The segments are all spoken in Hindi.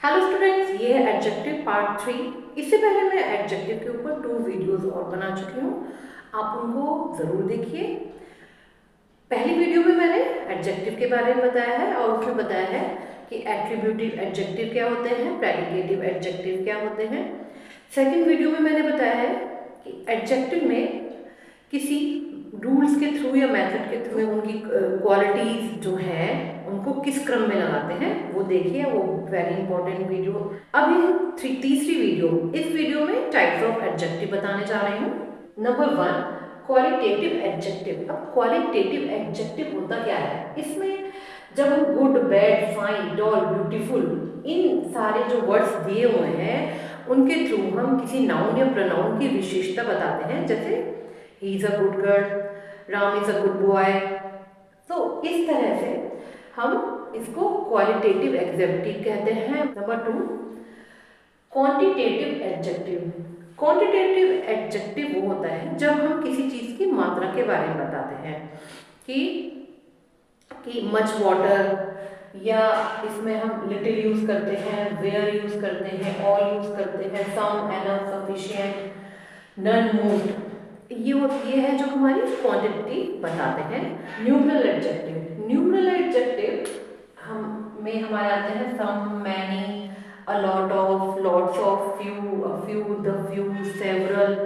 हेलो स्टूडेंट्स, ये है एडजेक्टिव पार्ट 3। इससे पहले मैं एडजेक्टिव के ऊपर 2 वीडियोस और बना चुकी हूँ, आप उनको ज़रूर देखिए। पहली वीडियो में मैंने एडजेक्टिव के बारे में बताया है और उसमें बताया है कि एट्रीब्यूटिव एडजेक्टिव क्या होते हैं, प्रेडिकेटिव एडजेक्टिव क्या होते हैं। सेकंड वीडियो में मैंने बताया है कि एडजेक्टिव में किसी रूल्स के थ्रू या मेथड के थ्रू उनकी क्वालिटीज जो हैं उनको किस क्रम में लगाते हैं वो देखिए, वो वेरी इंपॉर्टेंट वीडियो। अभी तीसरी वीडियो, इस वीडियो में टाइप्स ऑफ एडजेक्टिव बताने जा रही हूँ। Number 1, qualitative adjective. अब क्वालिटेटिव एडजेक्टिव होता क्या है, इसमें जब हम good, bad, fine, tall, beautiful इन सारे जो वर्ड्स दिए हुए हैं उनके थ्रू हम किसी नाउन या प्रोनाउन की विशेषता बताते हैं। जैसे he is a good girl, Ram is a good boy. तो इस तरह से हम इसको क्वालिटेटिव एडजेक्टिव कहते हैं। Number 2, quantitative adjective. Quantitative adjective वो होता है जब हम किसी चीज की मात्रा के बारे में बताते हैं कि मच वाटर, या इसमें हम लिटिल यूज करते हैं, वेयर यूज करते हैं, ऑल यूज करते हैं, सम, एनफ, सफिशिएंट, नन, मोस्ट। ये है जो हमारी क्वांटिटी बताते हैं। Numeral adjective. न्यूमरल एडजेक्टिव हम में हमारे आते हैं some, many, a lot of, lots of, few, a few, the few, several,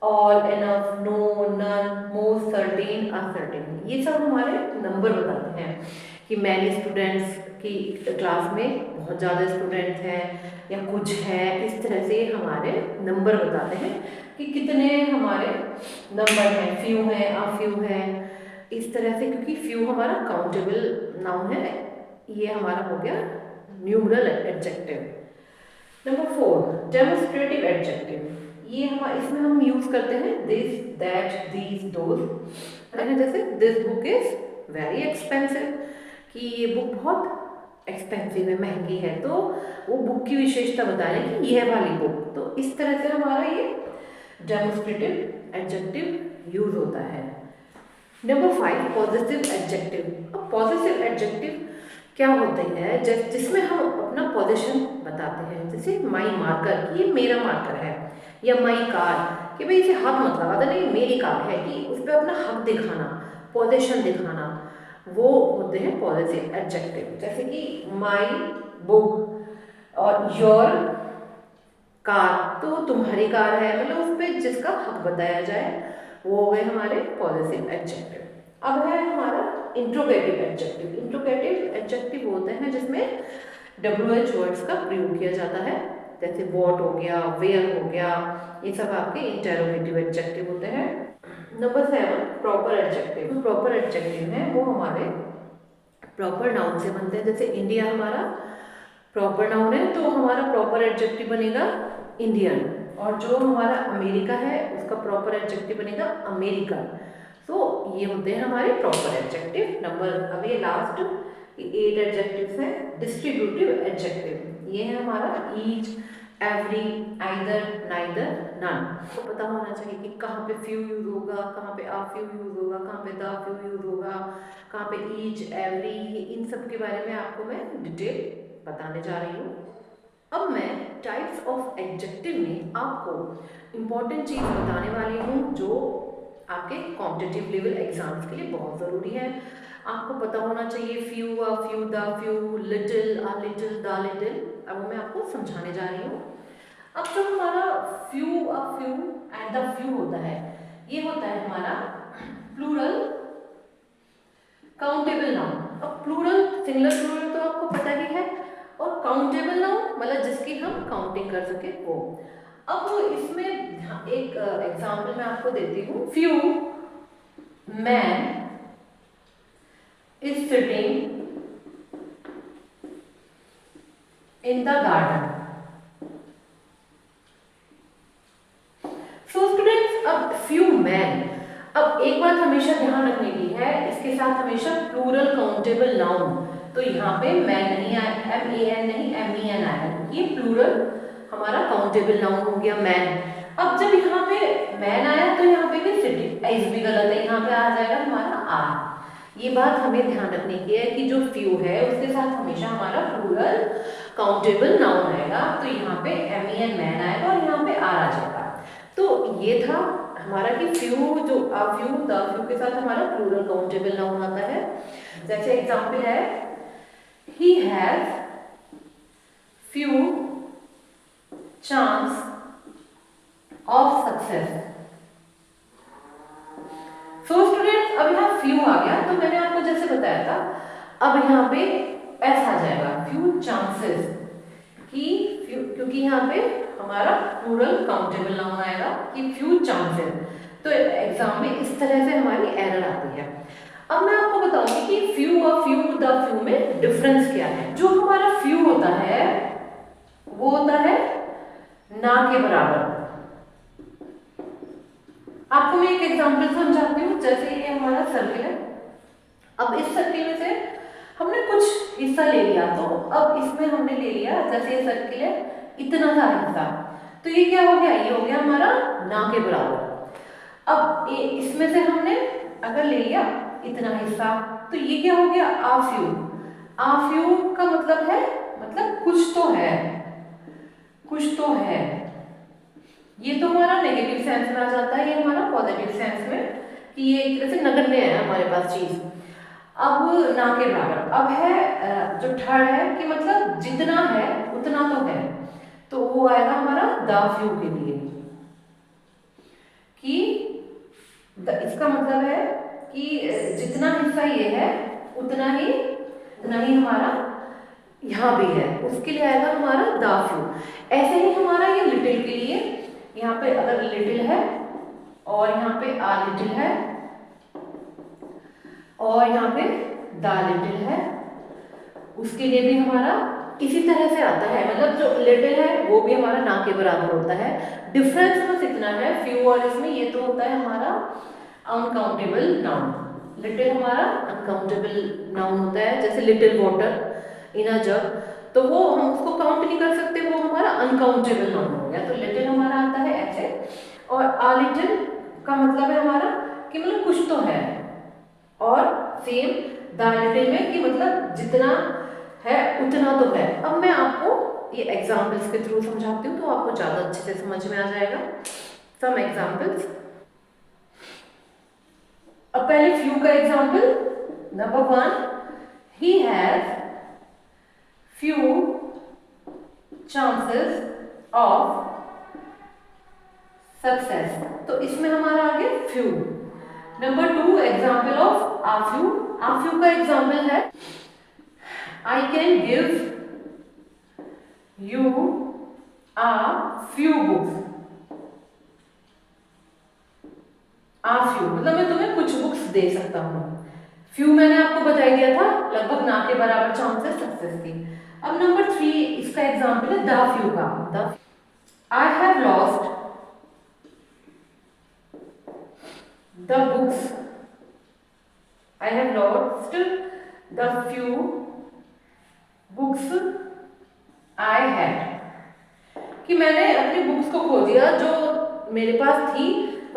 all, enough, no, none, most, certain, uncertain. ये सब हमारे नंबर बताते हैं कि मैनी स्टूडेंट्स की क्लास में बहुत ज़्यादा स्टूडेंट्स हैं या कुछ है। इस तरह से हमारे नंबर बताते हैं कि कितने हमारे नंबर हैं, फ्यू हैं, अफ्यू हैं, इस तरह से। क्योंकि फ्यू हमारा काउंटेबल नाउन है, ये हमारा हो गया numeral adjective. Number 4, demonstrative adjective. ये हम इसमें हम यूज करते हैं दिस, दैट, दीज, दोज। जैसे this book is very expensive, कि ये बुक बहुत एक्सपेंसिव है, महंगी है, तो वो बुक की विशेषता बता रहे हैं कि यह वाली बुक। तो इस तरह से हमारा ये डेमोन्स्ट्रेटिव एडजेक्टिव यूज होता है। Number 5, positive adjective. अब पॉजिटिव एडजेक्टिव क्या होते हैं, जिसमें हम अपना पोजीशन बताते हैं। जैसे माई मार्कर, ये मेरा मार्कर है, या माई कार, कि भाई इसे हक मत लगा देना, ये मेरी कार है, कि उस पर अपना हक दिखाना, पोजीशन दिखाना, वो होते हैं पॉजिटिव एडजेक्टिव। जैसे कि माई बुक और योर कार, तो तुम्हारी कार है, मतलब उस पर जिसका हक बताया जाए, वो हो गए हमारे पॉजिटिव एडजेक्टिव। अब है हमारा इंट्रोगेटिव एडजेक्टिव। इंट्रोगेटिव एडजेक्टिव होते हैं जिसमें WH वर्ड्स का प्रयोग किया जाता है। जैसे वॉट हो गया, वेयर हो गया, ये सब आपके इंटेरोगेटिव एडजेक्टिव होते हैं। Number 7, proper adjective. जो प्रॉपर एडजेक्टिव है वो हमारे प्रॉपर नाउन से बनते हैं। जैसे इंडिया हमारा प्रॉपर नाउन है, तो हमारा प्रॉपर एडजेक्टिव बनेगा इंडियन, और जो हमारा अमेरिका है उसका प्रॉपर एडजेक्टिव बनेगा अमेरिकन। तो ये होते हैं हमारे प्रॉपर एडजेक्टिव। नंबर, अब ये लास्ट 8 एडजेक्टिव्स हैं डिस्ट्रीब्यूटिव एडजेक्टिव। ये है हमारा each, every, either, neither, none. तो पता होना चाहिए कि कहाँ पे फ्यू यूज होगा, कहाँ पे आ फ्यू यूज होगा, कहाँ पे द फ्यू यूज होगा, कहाँ पे ईच, एवरी, इन सब के बारे में आपको मैं डिटेल बताने जा रही हूँ। अब मैं टाइप्स ऑफ एडजेक्टिव में आपको इम्पॉर्टेंट चीज़ बताने वाली हूँ जो आपके कॉम्पिटिटिव लेवल एग्जाम्स के लिए बहुत ज़रूरी है। आपको पता होना चाहिए few, a few, the few, little, a little, the little. अब मैं आपको समझाने जा रही हूँ। अब जो हमारा few, a few and the few होता है, ये होता है हमारा प्लूरल काउंटेबल नाउन। अब प्लूरल, सिंगुलर प्लूरल तो आपको पता ही है, और काउंटेबल नाउन मतलब जिसकी हम काउंटिंग कर सके वो। अब इसमें एक एग्जांपल मैं आपको देती हूँ। Few man is sitting in the garden. So students, अब फ्यू मैन, अब एक बात हमेशा ध्यान रखने की है, इसके साथ हमेशा प्लूरल काउंटेबल नाउन, तो यहाँ पे मैन नहीं आया, MAN नहीं, MEN आया, ये प्लूरल हमारा काउंटेबल नाउन हो गया मैन। अब जब यहाँ पे मैन आया तो यहाँ पे भी सिटी, इस भी गलत है, यहाँ पे आ जाएगा हमारा आर। ये बात हमें ध्यान रखने की है कि जो फ्यू है उसके साथ हमेशा हमारा प्लूरल काउंटेबल नाउन आएगा। तो यहाँ पे MEN मैन आएगा और यहाँ पे आर आ जाएगा। तो ये था हमारा कि फ्यू जो फ्यू द फ्यू के साथ हमारा प्लूरल काउंटेबल नाउन आता है। जैसे एग्जांपल है he has few chance of success. So students अब यहाँ फ्यू आ गया तो मैंने आपको जैसे बताया था अब यहाँ पे एस आ जाएगा फ्यू चांसेस कि क्योंकि यहाँ पे हमारा प्लूरल काउंटेबल नाउन आएगा कि फ्यू चांसेस। तो एग्जाम में इस तरह से हमारी एरर आती है। अब मैं आपको बताऊंगी कि फ्यू और फ्यू द फ्यू में डिफरेंस क्या है। जो हमारा फ्यू होता है वो होता है ना के बराबर। आपको मैं एक एग्जांपल समझाती हूँ। जैसे ये हमारा सर्किल है, अब इस सर्किल में से हमने कुछ हिस्सा ले लिया, तो अब इसमें हमने ले लिया जैसे ये सर्किल है इतना सा हिस्सा, तो ये क्या हो गया, ये हो गया हमारा ना के बराबर। अब ये इसमें से हमने अगर ले लिया इतना हिस्सा तो ये क्या हो गया आफ्यू। आफ्यू का मतलब है मतलब कुछ तो है, कुछ तो है। ये तो हमारा नेगेटिव सेंस में आ जाता है, ये हमारा पॉजिटिव सेंस में कि ये एक तरह से नगण्य है हमारे पास चीज। अब ना के बराबर अब है जो थर्ड है कि मतलब जितना है उतना तो है, तो वो आएगा हमारा द फ्यू के लिए कि इसका मतलब है कि जितना हिस्सा ये है उतना ही हमारा यहाँ भी है, उसके लिए आएगा हमारा द फ्यू। ऐसे ही हमारा ये लिटिल के लिए यहाँ पे अगर लिटिल है और यहाँ पे आ लिटिल है और यहाँ पे द लिटिल है, उसके लिए भी हमारा इसी तरह से आता है। मतलब जो लिटिल है वो भी हमारा ना के बराबर होता है। डिफरेंस बस इतना है फ्यू और इसमें, ये तो होता है हमारा अनकाउंटेबल नाउन, लिटिल हमारा अनकाउंटेबल नाउन होता है। जैसे लिटिल वाटर इन अ जग, तो वो हम उसको काउंट नहीं कर सकते, वो हमारा अनकाउंटेबल नाउन हो गया। तो लिटिल हमारा आता है ऐसे, और आ लिटिल का मतलब है हमारा कि मतलब कुछ तो है, और सेम द लिटिल में कि मतलब जितना है उतना तो है। अब मैं आपको ये एग्जांपल्स के थ्रू समझाती हूँ तो आपको ज्यादा अच्छे से समझ में आ जाएगा। Some examples. अब पहले फ्यू का example, number 1, he has few chances of success। तो इसमें हमारा आ गया few। Number 2 example of a few। a few का एग्जाम्पल है I can give you a few books। a few मतलब मैं तुम्हें कुछ बुक्स दे सकता हूँ। फ्यू मैंने आपको बता दिया था लगभग ना के बराबर चांसेस सक्सेस की। अब नंबर 3 इसका एग्जांपल है द फ्यू का। The I have lost the books, I have lost the few books I had, कि मैंने अपनी बुक्स को खो दिया जो मेरे पास थी,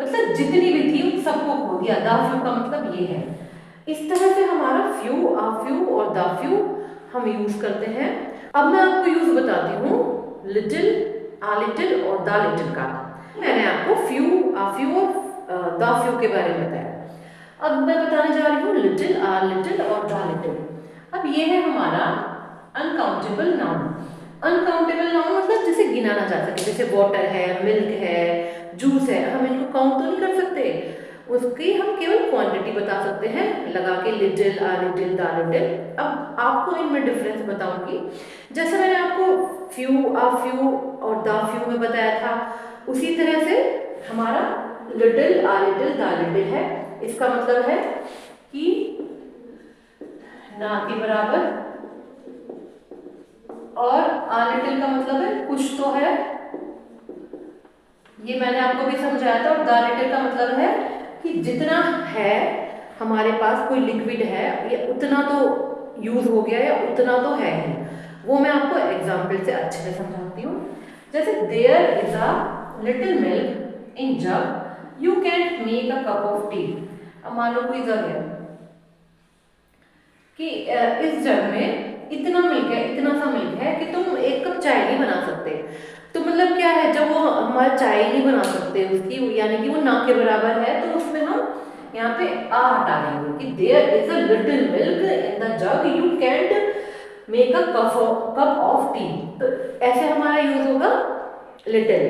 मतलब जितनी भी थी उन सबको खो दिया। द फ्यू का मतलब ये है। इस तरह से हमारा फ्यू, आ फ्यू और द फ्यू हम यूज करते हैं। अब मैं आपको यूज बताती हूँ लिटिल, आ लिटिल और द लिटिल का। मैंने आपको फ्यू, आ फ्यू और द फ्यू के बारे में बताया। अब मैं बताने जा रही हूँ लिटिल, आ लिटिल और द लिटिल। अब ये है हमारा अनकाउंटेबल नाउन। अनकाउंटेबल नाउन मतलब जिसे गिना ना जा सके, जैसे वाटर है, मिल्क है, जूस है, हम इनको काउंट तो नहीं कर सकते, उसकी हम केवल क्वांटिटी बता सकते हैं लगा के little, uh little, the little. अब आपको इनमें डिफरेंस बताऊंगी। जैसे मैंने आपको फ्यू, आ फ्यू और द फ्यू में बताया था, उसी तरह से हमारा little, uh little, the little है। इसका मतलब है कि ना के बराबर, और आ लिटिल का मतलब है कुछ तो है, ये मैंने आपको भी समझाया था। और द लिटिल का मतलब है कि जितना है हमारे पास, कोई लिक्विड है या उतना तो यूज हो गया या उतना तो है ही, वो मैं आपको एग्जांपल से अच्छे से समझाती हूँ। जैसे there is a little milk in jug, you can make a cup of tea. अब मान लो कोई जग है, कि इस जग में इतना मिल्क है, इतना सा मिल्क है कि तुम एक कप चाय नहीं बना सकते। तो मतलब क्या है, जब वो हमारा चाय नहीं बना सकते उसकी, यानी कि वो ना के बराबर है, तो उसमें हम यहाँ पे आ हटा देंगे कि there is a little milk in the jug, you can't make a cup of tea. तो ऐसे हमारा यूज होगा लिटिल।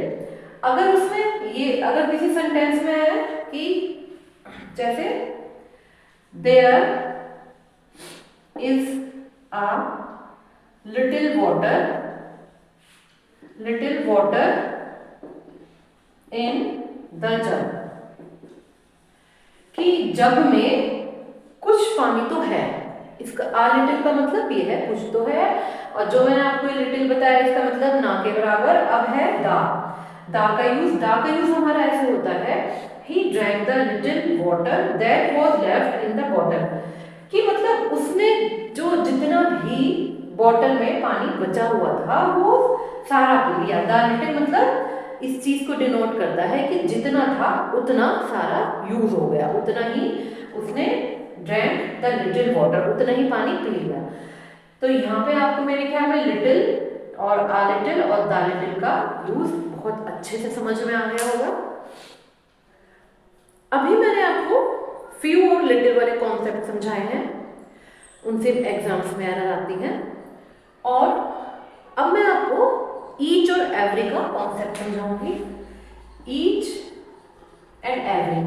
अगर उसमें ये, अगर किसी सेंटेंस में है कि जैसे there is a little water in the jug, कि जग में कुछ पानी तो है। इसका आ लिटिल का मतलब ये है कुछ तो है, और जो मैंने आपको लिटिल बताया इसका मतलब ना के बराबर। अब है दा का यूज हमारा ऐसे होता है, he drank the little water that was left in the bottle, कि मतलब उसने जो जितना भी बॉटल में पानी बचा हुआ था वो सारा पी लिया। द लिटिल मतलब इस चीज को डिनोट करता है कि जितना था उतना सारा यूज हो गया, उतना ही उसने ड्रैंक द लिटिल वाटर, उतना ही पानी पी लिया। तो यहाँ पे आपको मेरे ख्याल में लिटिल और आ लिटिल और द लिटिल का यूज बहुत अच्छे से समझ में आ गया होगा। अभी मैंने आपको फ्यू और लिटिल वाले कॉन्सेप्ट समझाए हैं, उनसे एग्जाम्स में एरर आती हैं। और अब मैं आपको ईच और एवरी का कॉन्सेप्ट समझाऊंगी। Each and every.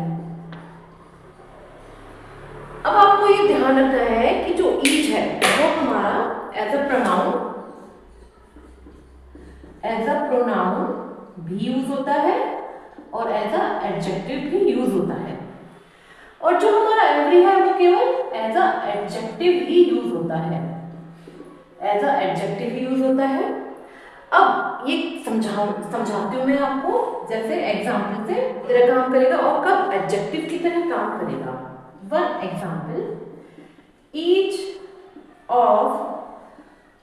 अब आपको ये ध्यान रखना है कि जो ईच है वो हमारा एज अ प्रोनाउन भी यूज होता है और एज अ एडजेक्टिव भी यूज होता है, और जो हमारा एवरी है वो केवल एज अ एडजेक्टिव ही यूज होता है, एज अ एडजेक्टिव ही यूज होता है। अब ये समझाती हूँ मैं आपको, जैसे एग्जाम्पल से तरह काम करेगा और कब एडजेक्टिव की तरह काम करेगा। One example, each of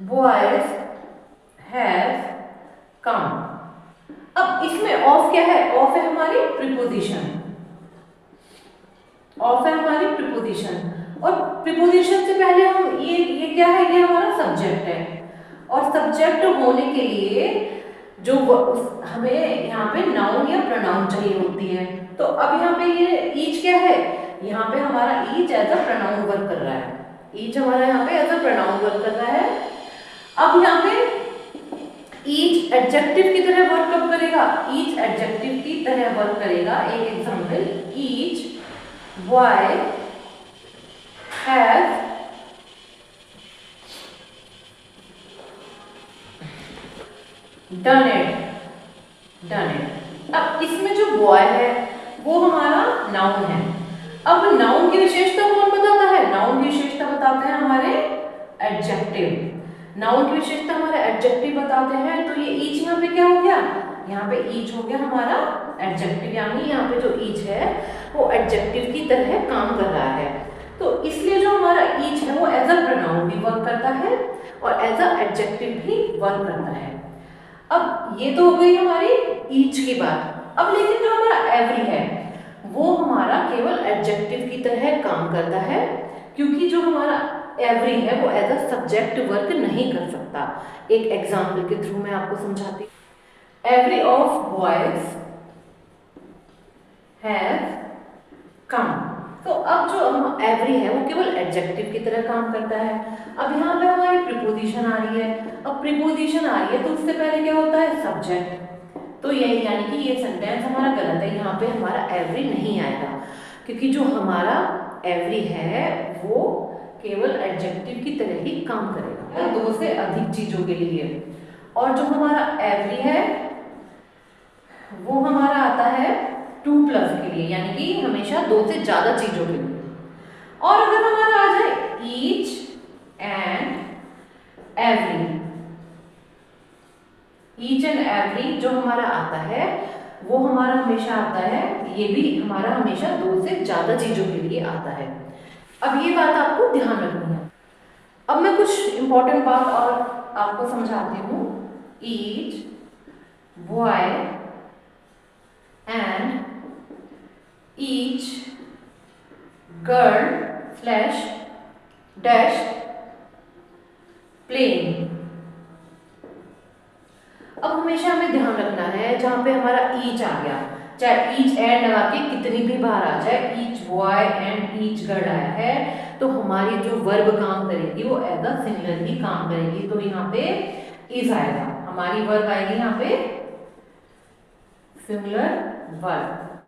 boys has come. अब इसमें ऑफ क्या है, ऑफ है हमारी प्रीपोजिशन, ऑफ है हमारी प्रीपोजिशन, और प्रीपोजिशन से पहले हम ये क्या है, ये हमारा सब्जेक्ट है, और सब्जेक्ट होने के लिए जो हमें यहाँ पे नाउन या प्रोनाउन चाहिए होती है। तो अब यहाँ पे ये ईच क्या है, यहाँ पे हमारा each as a pronoun work कर रहा है, ईच हमारा यहाँ पे एज अ प्रोनाउन वर्क कर रहा है। अब यहाँ पे ईच एडजेक्टिव की तरह वर्क कब करेगा, ईच एडजेक्टिव की तरह वर्क करेगा। एक example, each boy has done it. अब इसमें जो बॉय है वो हमारा नाउन है। अब नाउन की विशेषता कौन बताता है, नाउन की विशेषता बताते हैं हमारे एडजेक्टिव, नाउन की विशेषता हमारे एडजेक्टिव बताते हैं। तो ये ईच यहाँ पे क्या हो गया, यहाँ पे ईच हो गया हमारा एडजेक्टिव, यानी यहाँ पे जो ईच है वो एडजेक्टिव की तरह काम कर रहा है। तो इसलिए जो हमारा ईच है वो एज अ प्रोनाउन भी वर्क करता है और एज अ एडजेक्टिव भी वर्क करता है। अब ये तो हो गई हमारी ईच की बात। अब लेकिन जो हमारा एवरी है वो हमारा केवल एडजेक्टिव की तरह काम करता है, क्योंकि जो हमारा एवरी है वो एज अ सब्जेक्ट वर्क नहीं कर सकता। एक एग्जांपल के थ्रू मैं आपको समझाती हूँ। Every of boys have come. तो अब जो एवरी है वो केवल एडजेक्टिव की तरह काम करता है। अब यहाँ पे हमारी प्रीपोजिशन आ रही है, अब प्रीपोजिशन आ रही है तो उससे पहले क्या होता है, सब्जेक्ट। तो यही, यानी कि ये सेंटेंस हमारा गलत है, यहाँ पे हमारा एवरी नहीं आएगा, क्योंकि जो हमारा एवरी है वो केवल एडजेक्टिव की तरह ही काम करेगा दो से अधिक चीजों के लिए। और जो हमारा एवरी है वो हमारा आता है 2+ के लिए, यानी कि हमेशा दो से ज्यादा चीजों के लिए। और अगर हमारा आ जाए each and every, each and every जो हमारा आता है वो हमारा हमेशा आता है, ये भी हमारा हमेशा दो से ज्यादा चीजों के लिए आता है। अब ये बात आपको ध्यान रखनी है। अब मैं कुछ इंपॉर्टेंट बात और आपको समझाती हूँ। Each boy and each girl / dash plane. अब हमेशा हमें ध्यान रखना है जहां पे हमारा ईच आ गया, चाहे ईच एंड लगा के कितनी भी बार आ जाए, each boy and each girl आया है तो हमारी जो वर्ब काम करेगी वो एज अ सिंगुलर ही काम करेगी। तो यहाँ पे इज आएगा, हमारी वर्ब आएगी यहाँ पे सिंगुलर वर्ब।